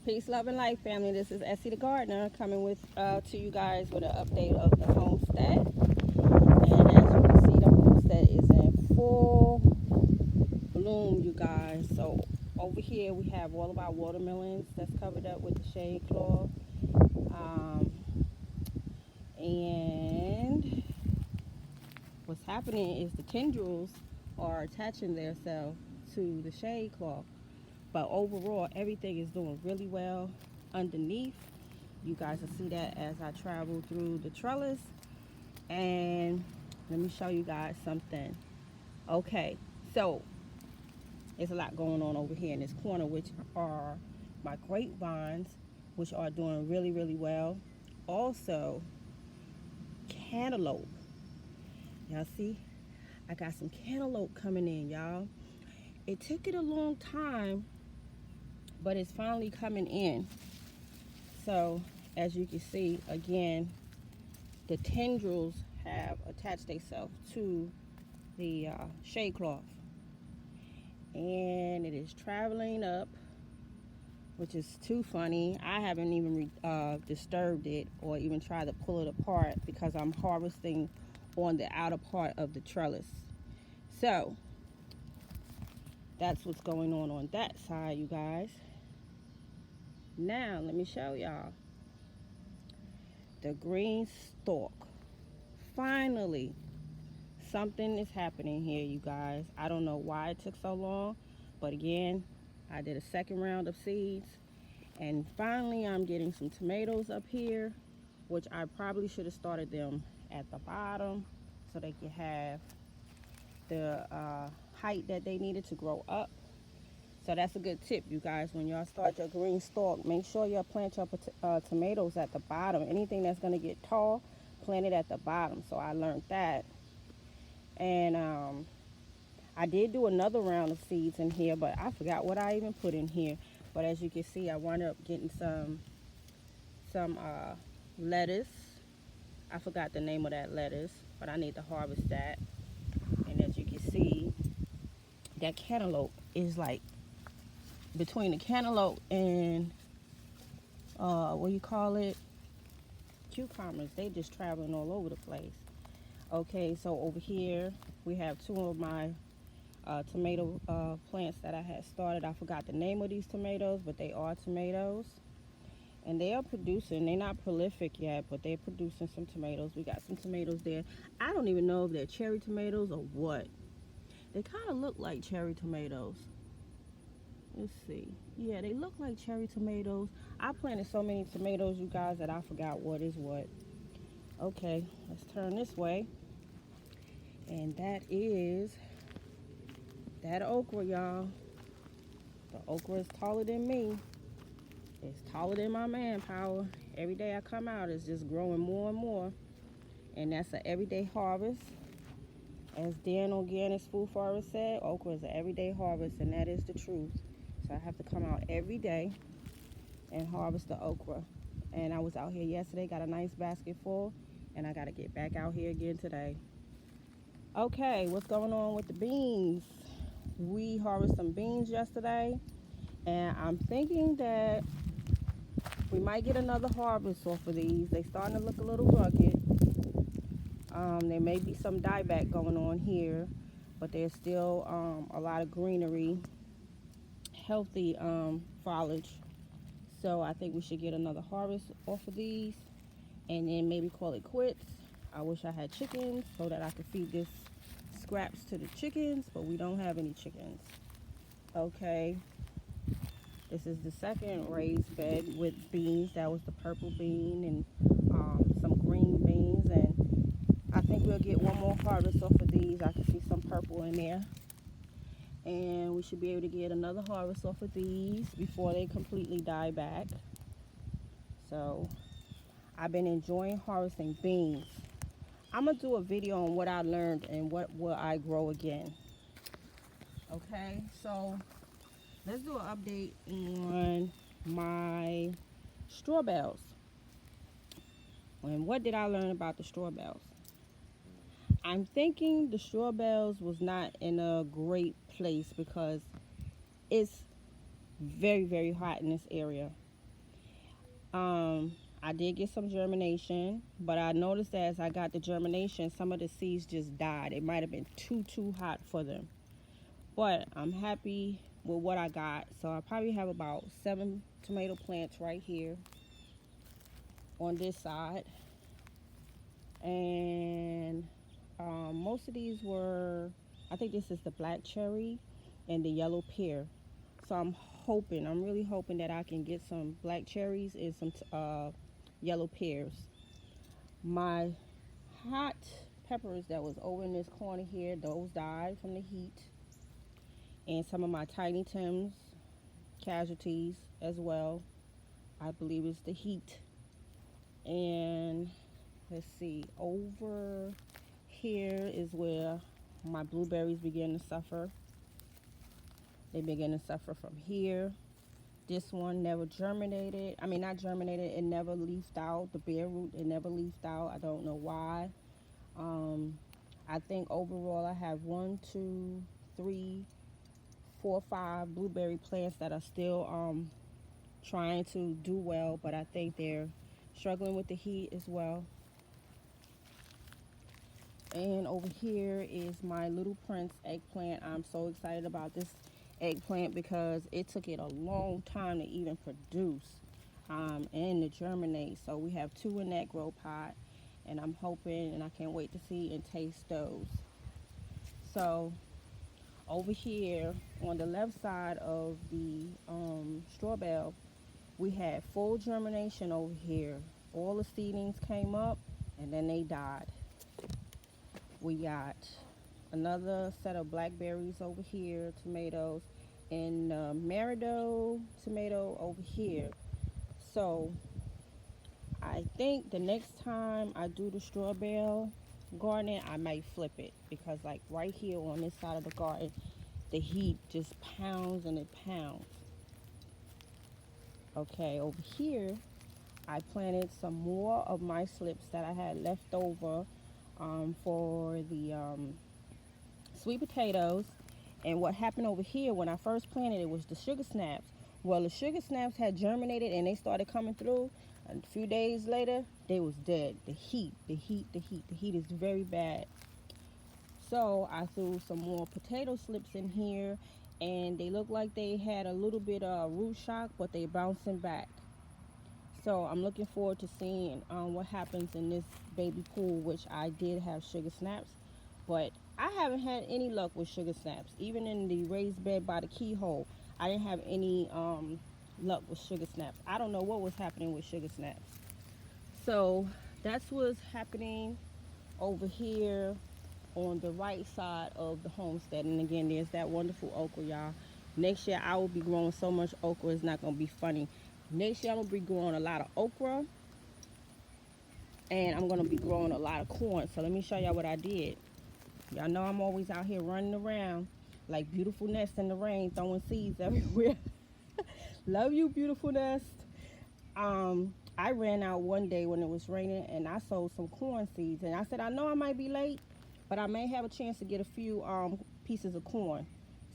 Peace, love, and life, family. This is Essie the Gardener coming with to you guys with an update of the homestead. And as you can see, the homestead is in full bloom, you guys. So over here we have all of our watermelons that's covered up with the shade cloth. Um, and what's happening is the tendrils are attaching themselves to the shade cloth. But overall, everything is doing really well underneath. You guys will see that as I travel through the trellis. And let me show you guys something. Okay, so there's a lot going on over here in this corner, which are my grapevines, which are doing really, really well. Also, cantaloupe. Y'all see? I got some cantaloupe coming in, y'all. It took it a long time, but it's finally coming in. So as you can see, again, the tendrils have attached themselves to the shade cloth, and it is traveling up, which is too funny. I haven't even disturbed it or even tried to pull it apart because I'm harvesting on the outer part of the trellis. So that's what's going on that side, you guys. Now let me show y'all the green stalk. Finally, something is happening here, you guys. I don't know why it took so long, but again, I did a second round of seeds, and finally I'm getting some tomatoes up here, which I probably should have started them at the bottom so they could have the height that they needed to grow up. So that's a good tip, you guys. When y'all start your green stalk, make sure y'all plant your tomatoes at the bottom. Anything that's going to get tall, plant it at the bottom. So I learned that. And I did do another round of seeds in here, but I forgot what I even put in here. But as you can see, I wound up getting some lettuce. I forgot the name of that lettuce, but I need to harvest that. And as you can see, that cantaloupe is like between the cantaloupe and what you call it, cucumbers. They just traveling all over the place. Okay, so over here we have two of my tomato plants that I had started. I forgot the name of these tomatoes, but they are tomatoes, and they are producing. They're not prolific yet, but they're producing some tomatoes. We got some tomatoes there. I don't even know if they're cherry tomatoes or what. They kind of look like cherry tomatoes. Let's see. Yeah, they look like cherry tomatoes. I planted so many tomatoes, you guys, that I forgot what is what. Okay, let's turn this way. And that is that okra, y'all. The okra is taller than me. It's taller than my manpower. Every day I come out, it's just growing more and more. And that's an everyday harvest. As Dan Organic Food Forest said, okra is an everyday harvest, and that is the truth. So I have to come out every day and harvest the okra. And I was out here yesterday, got a nice basket full, and I got to get back out here again today. Okay, what's going on with the beans? We harvested some beans yesterday, and I'm thinking that we might get another harvest off of these. They starting to look a little rugged. There may be some dieback going on here, but there's still a lot of greenery, healthy foliage. So I think we should get another harvest off of these, and then maybe call it quits. I wish I had chickens so that I could feed this scraps to the chickens, but we don't have any chickens. Okay, this is the second raised bed with beans. That was the purple bean and some green beans, and I think we'll get one more harvest off of these. I can see some purple in there, and we should be able to get another harvest off of these before they completely die back. So I've been enjoying harvesting beans. I'm gonna do a video on what I learned and what will I grow again. Okay, so let's do an update on my straw bales. And what did I learn about the straw bales? I'm thinking the straw bales was not in a great place because it's very, very hot in this area. I did get some germination, but I noticed that as I got the germination, some of the seeds just died. It might have been too hot for them. But I'm happy with what I got. So I probably have about 7 tomato plants right here on this side. And most of these were, I think this is the black cherry and the yellow pear. So I'm really hoping that I can get some black cherries and some yellow pears. My hot peppers that was over in this corner here, those died from the heat. And some of my tiny Tims casualties as well. I believe it's the heat. And let's see, over here is where my blueberries begin to suffer. They begin to suffer from here. This one never germinated. I mean, not germinated, it never leafed out. The bare root, it never leafed out. I don't know why. I think overall I have 1, 2, 3, 4, 5 blueberry plants that are still trying to do well, but I think they're struggling with the heat as well. And over here is my Little Prince eggplant. I'm so excited about this eggplant because it took it a long time to even produce and to germinate. So we have 2 in that grow pot, and I'm hoping, and I can't wait to see and taste those. So over here on the left side of the straw bale, we had full germination over here. All the seedlings came up and then they died. We got another set of blackberries over here, tomatoes, and Marido tomato over here. So I think the next time I do the straw bale garden, I might flip it, because like right here on this side of the garden, the heat just pounds and it pounds. Okay, over here I planted some more of my slips that I had left over for the sweet potatoes. And what happened over here when I first planted it was the sugar snaps. Well, the sugar snaps had germinated and they started coming through. A few days later, they was dead. The heat is very bad. So I threw some more potato slips in here, and they look like they had a little bit of root shock, but they bouncing back. So I'm looking forward to seeing what happens in this baby pool, which I did have sugar snaps, but I haven't had any luck with sugar snaps. Even in the raised bed by the keyhole, I didn't have any luck with sugar snaps. I don't know what was happening with sugar snaps. So that's what's happening over here on the right side of the homestead. And again, there's that wonderful okra, y'all. Next year I will be growing so much okra, it's not gonna be funny. Next year I'm gonna be growing a lot of okra, and I'm gonna be growing a lot of corn. So let me show y'all what I did. Y'all know I'm always out here running around like Beautiful Nest in the rain, throwing seeds everywhere. Love you, Beautiful Nest. I ran out one day when it was raining and I sowed some corn seeds, and I said I know I might be late, but I may have a chance to get a few pieces of corn.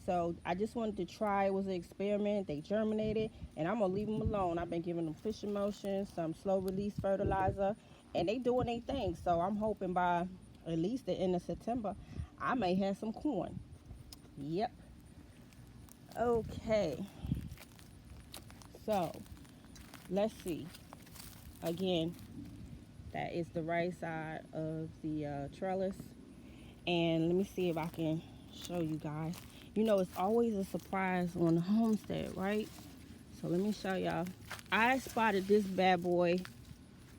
So I just wanted to try. It was an experiment. They germinated, and I'm gonna leave them alone. I've been giving them fish emulsion, some slow release fertilizer, and they doing their thing. So I'm hoping by at least the end of September I may have some corn. Yep. Okay, so let's see. Again, that is the right side of the trellis, and let me see if I can show you guys. You know, it's always a surprise on the homestead, right? So let me show y'all. I spotted this bad boy.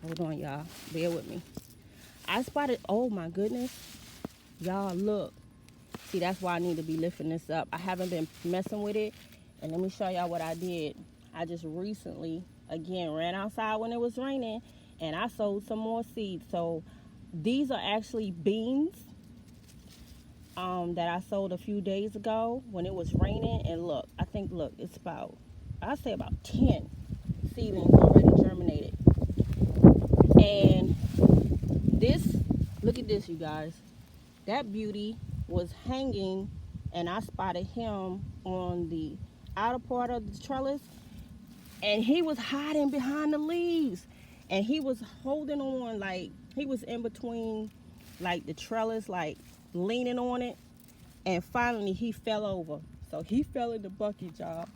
Hold on, y'all, bear with me. I spotted, oh my goodness, y'all, look. See, that's why I need to be lifting this up. I haven't been messing with it. And let me show y'all what I did. I just recently, again, ran outside when it was raining, and I sowed some more seeds. So these are actually beans that I sowed a few days ago when it was raining. And look, I think, look, it's about, I'd say about 10 seedlings already germinated. And this, look at this, you guys. That beauty was hanging, and I spotted him on the outer part of the trellis. and he was hiding behind the leaves, and he was holding on, like he was in between like the trellis, like leaning on it, and finally he fell over. So he fell in the bucket, y'all.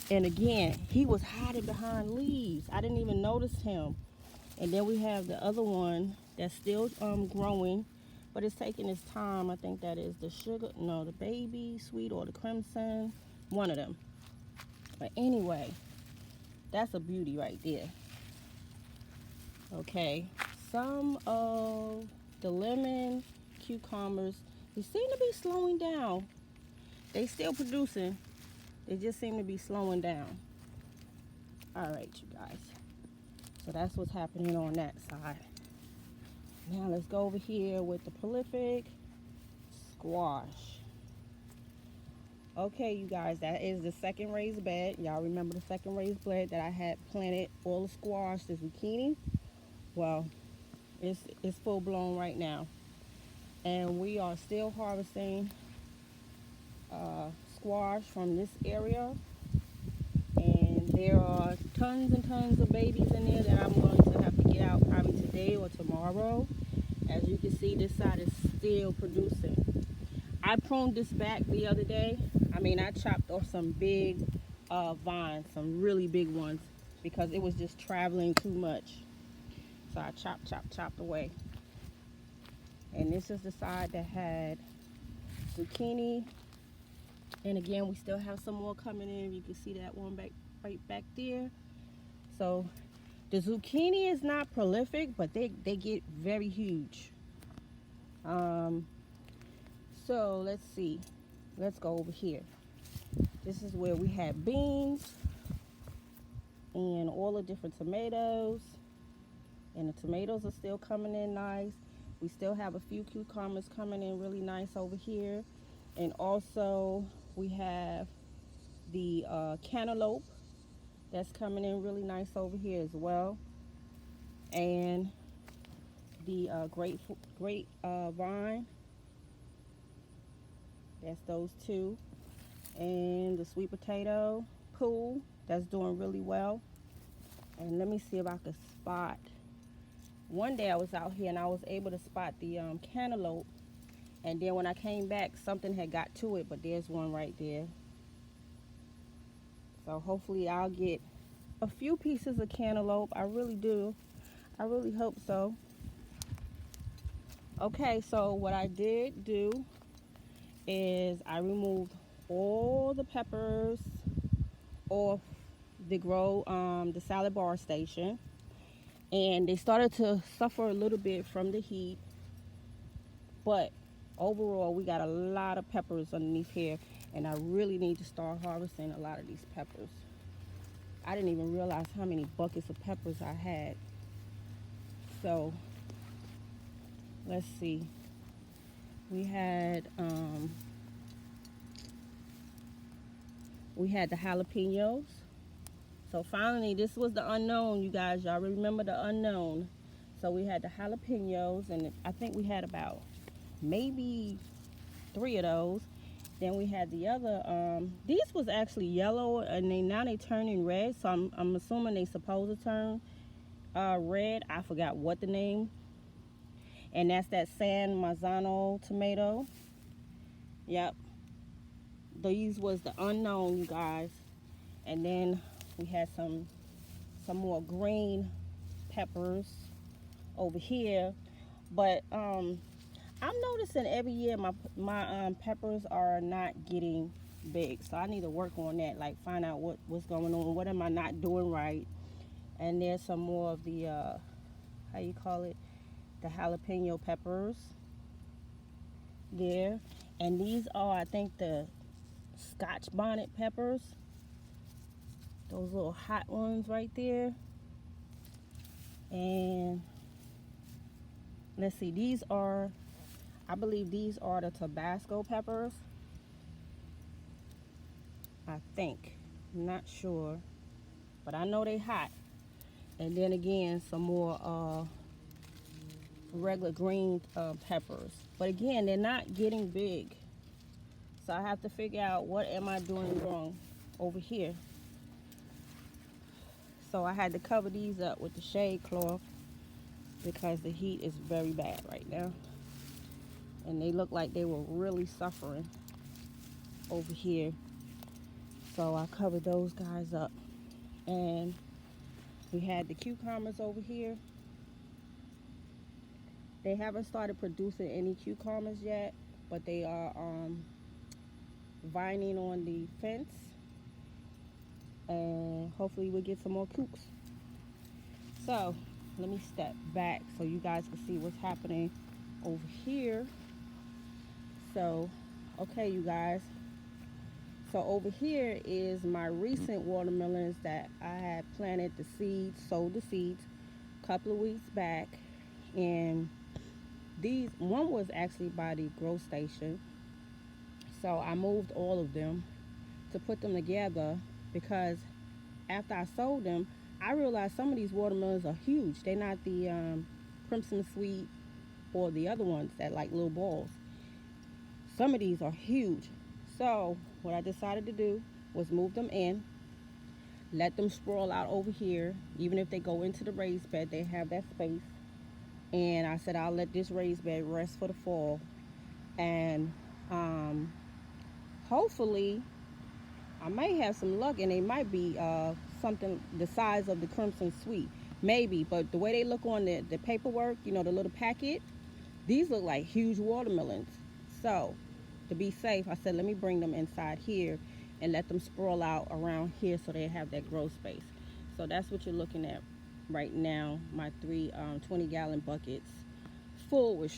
And again, he was hiding behind leaves. I didn't even notice him. And then we have the other one that's still growing, but it's taking its time. I think that is the sugar, no, the baby sweet or the crimson, one of them. But anyway, that's a beauty right there. Okay, some of the lemon cucumbers, they seem to be slowing down. They still producing, they just seem to be slowing down. All right, you guys. So that's what's happening on that side. Now let's go over here with the prolific squash. Okay, you guys, that is the second raised bed. Y'all remember the second raised bed that I had planted all the squash, the zucchini? Well, it's full blown right now. And we are still harvesting squash from this area. And there are tons and tons of babies in there that I'm going to have to get out probably today or tomorrow. As you can see, this side is still producing. I pruned this back the other day. I chopped off some big vines, some really big ones, because it was just traveling too much. So I chopped away. And this is the side that had zucchini. And again, we still have some more coming in. You can see that one right back there. So the zucchini is not prolific, but they get very huge. So let's see. Let's go over here. This is where we had beans and all the different tomatoes. And the tomatoes are still coming in nice. We still have a few cucumbers coming in really nice over here. And also we have the cantaloupe that's coming in really nice over here as well. And the grapevine. That's those two. And the sweet potato pool, that's doing really well. And let me see if I could spot. One day I was out here and I was able to spot the cantaloupe. And then when I came back, something had got to it, but there's one right there. So hopefully I'll get a few pieces of cantaloupe. I really do. I really hope so. Okay, so what I did do is I removed all the peppers off the salad bar station, and they started to suffer a little bit from the heat, but overall we got a lot of peppers underneath here, and I really need to start harvesting a lot of these peppers. I didn't even realize how many buckets of peppers I had. So let's see. We had the jalapenos. So finally, this was the unknown, you guys. Y'all remember the unknown. So we had the jalapenos, and I think we had about maybe 3 of those. Then we had the other, these was actually yellow, and now they turning red. So I'm assuming they supposed to turn red. I forgot what the name. And that's that San Marzano tomato. Yep. These was the unknown, you guys. And then we had some more green peppers over here. But I'm noticing every year my peppers are not getting big. So I need to work on that, like find out what's going on. What am I not doing right? And there's some more of the, how you call it? The jalapeno peppers there. And these are, I think, the Scotch bonnet peppers. Those little hot ones right there. And let's see, these are, I believe these are the Tabasco peppers. I think. I'm not sure. But I know they hot. And then again, some more regular green peppers. But again, they're not getting big. So I have to figure out what am I doing wrong over here. So I had to cover these up with the shade cloth because the heat is very bad right now. And they look like they were really suffering over here. So I covered those guys up. And we had the cucumbers over here. They haven't started producing any cucumbers yet, but they are vining on the fence. And hopefully we'll get some more cukes. So let me step back so you guys can see what's happening over here. So, okay, you guys. So over here is my recent watermelons that I had planted the seeds, sowed the seeds a couple of weeks back. And these, one was actually by the grow station. So I moved all of them to put them together because after I sold them, I realized some of these watermelons are huge. They're not the Crimson Sweet or the other ones that like little balls. Some of these are huge. So what I decided to do was move them in, let them sprawl out over here. Even if they go into the raised bed, they have that space. And I said I'll let this raised bed rest for the fall. And hopefully I might have some luck and they might be something the size of the Crimson Sweet. Maybe, but the way they look on the paperwork, you know, the little packet, these look like huge watermelons. So to be safe, I said let me bring them inside here and let them sprawl out around here so they have that grow space. So that's what you're looking at right now. My three 20-gallon buckets full with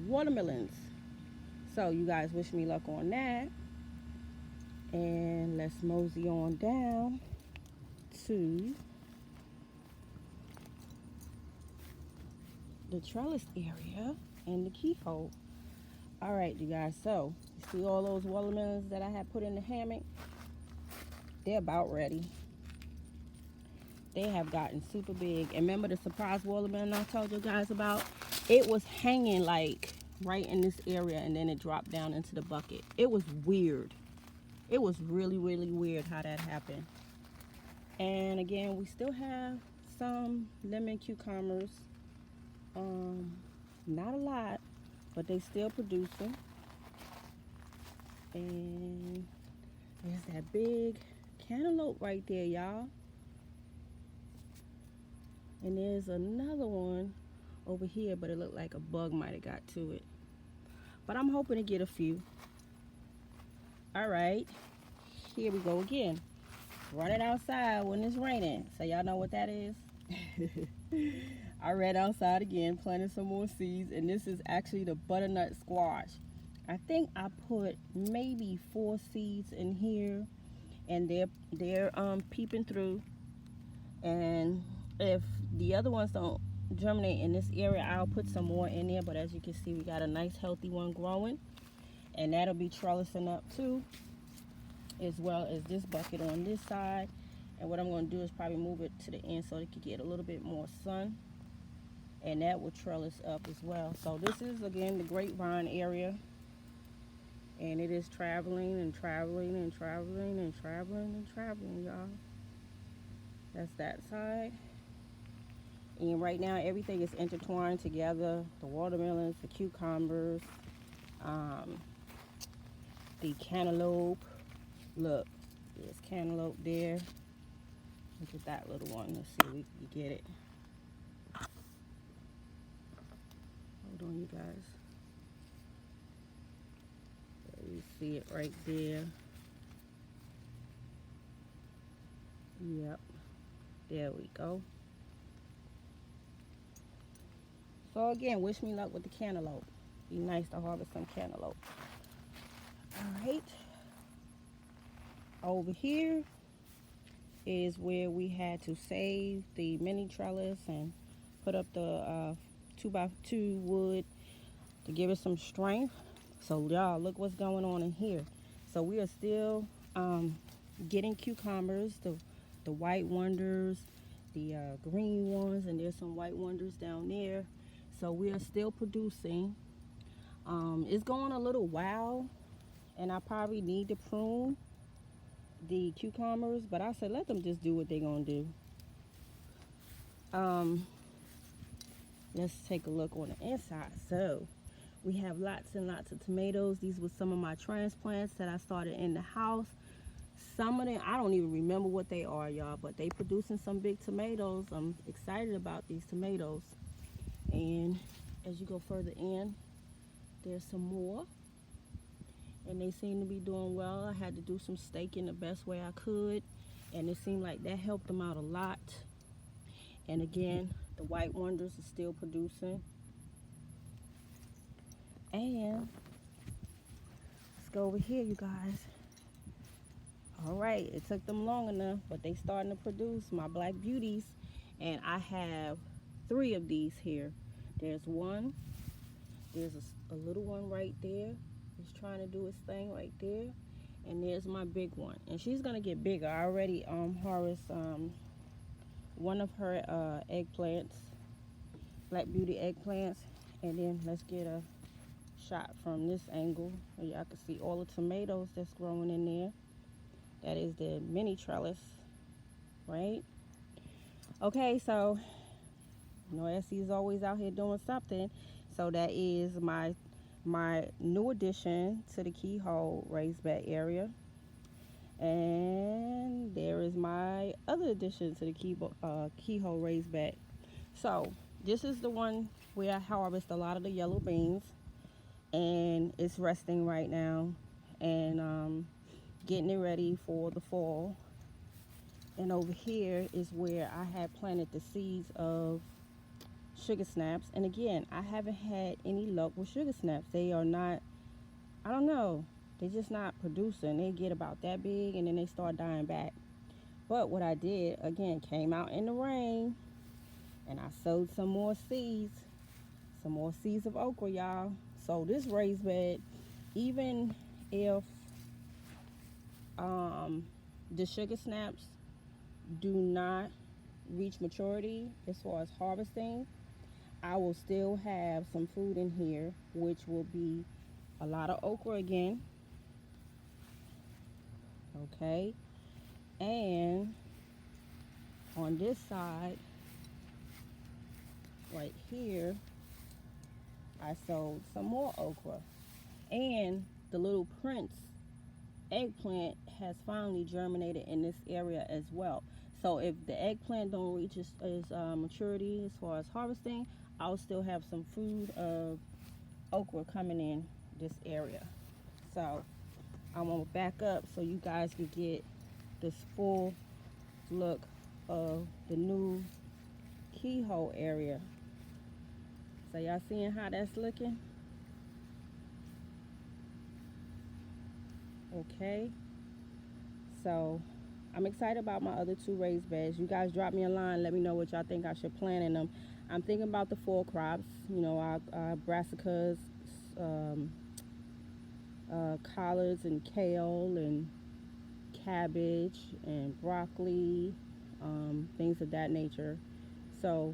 watermelons. So you guys wish me luck on that. And let's mosey on down to the trellis area and the keyhole. All right, you guys, so you see all those watermelons that I had put in the hammock? They're about ready. They have gotten super big. And remember the surprise watermelon I told you guys about? It was hanging like right in this area and then it dropped down into the bucket. It was weird. It was really, really weird how that happened. And again, we still have some lemon cucumbers. Not a lot, but they still producing. And there's that big cantaloupe right there, y'all. And there's another one over here, but it looked like a bug might have got to it. But I'm hoping to get a few. All right, here we go again. Running outside when it's raining. So y'all know what that is? I ran outside again, planted some more seeds, and this is actually the butternut squash. I think I put maybe 4 seeds in here, and they're peeping through. And if the other ones don't germinate in this area, I'll put some more in there. But as you can see, we got a nice healthy one growing, and that'll be trellising up too, as well as this bucket on this side. And what I'm going to do is probably move it to the end so it can get a little bit more sun, and that will trellis up as well. So this is again the grapevine area, and it is traveling and traveling and traveling and traveling and traveling, y'all. That's that side. And right now everything is intertwined together. The watermelons, the cucumbers, the cantaloupe. Look, there's cantaloupe there. Look at that little one. Let's see if we can get it. Hold on, you guys. You see it right there. Yep. There we go. So again, wish me luck with the cantaloupe. Be nice to harvest some cantaloupe. All right. Over here is where we had to save the mini trellis and put up the 2x2 wood to give it some strength. So y'all, look what's going on in here. So we are still getting cucumbers, the white wonders, the green ones, and there's some white wonders down there. So we are still producing. It's going a little wild, and I probably need to prune the cucumbers, but I said let them just do what they're gonna do. Um, let's take a look on the inside. So we have lots and lots of tomatoes. These were some of my transplants that I started in the house. Some of them, I don't even remember what they are, y'all, but they producing some big tomatoes. I'm excited about these tomatoes. And as you go further in, there's some more. And they seem to be doing well. I had to do some staking the best way I could. And it seemed like that helped them out a lot. And again, the white wonders are still producing. And let's go over here, you guys. All right, it took them long enough, but they starting to produce my black beauties. And I have 3 of these here. There's one. There's a little one right there. It's trying to do its thing right there. And there's my big one. And she's going to get bigger. I already harvested one of her eggplants, black beauty eggplants. And then let's get a shot from this angle. Y'all can see all the tomatoes that's growing in there. That is the mini trellis, right? Okay, so you know Essie is always out here doing something. So that is my new addition to the keyhole raised bed area. And there is my other addition to the keyhole raised bed. So this is the one where I harvest a lot of the yellow beans, and it's resting right now, and getting it ready for the fall. And over here is where I had planted the seeds of sugar snaps. And again, I haven't had any luck with sugar snaps. They are not, I don't know, they're just not producing. They get about that big and then they start dying back. But what I did, again, came out in the rain and I sowed some more seeds of okra, y'all. So this raised bed, even if the sugar snaps do not reach maturity as far as harvesting, I will still have some food in here, which will be a lot of okra again. Okay, and on this side right here, I sowed some more okra, and the little prince eggplant has finally germinated in this area as well. So if the eggplant don't reach its maturity as far as harvesting, I'll still have some food of okra coming in this area. So I'm gonna back up so you guys can get this full look of the new keyhole area. So y'all seeing how that's looking? Okay, so I'm excited about my other 2 raised beds. You guys drop me a line, let me know what y'all think I should plant in them. I'm thinking about the fall crops, you know, our brassicas, collards and kale and cabbage and broccoli, things of that nature. So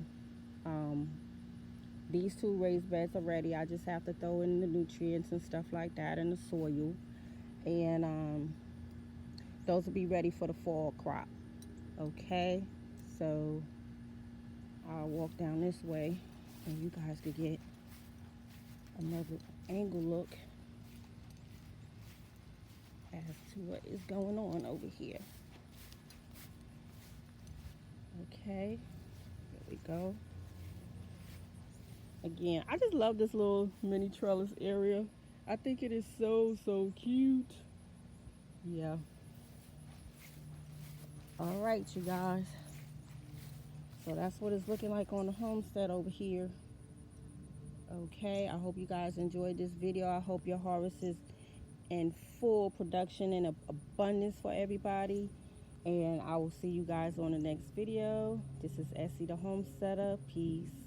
these 2 raised beds are ready. I just have to throw in the nutrients and stuff like that in the soil. And those will be ready for the fall crop. Okay, so I'll walk down this way and you guys could get another angle look as to what is going on over here. Okay, there we go. Again, I just love this little mini trellis area. I think it is so cute. Yeah. All right, you guys. So that's what it's looking like on the homestead over here. Okay, I hope you guys enjoyed this video. I hope your harvest is in full production and abundance for everybody. And I will see you guys on the next video. This is Essie the Homesteader. Peace.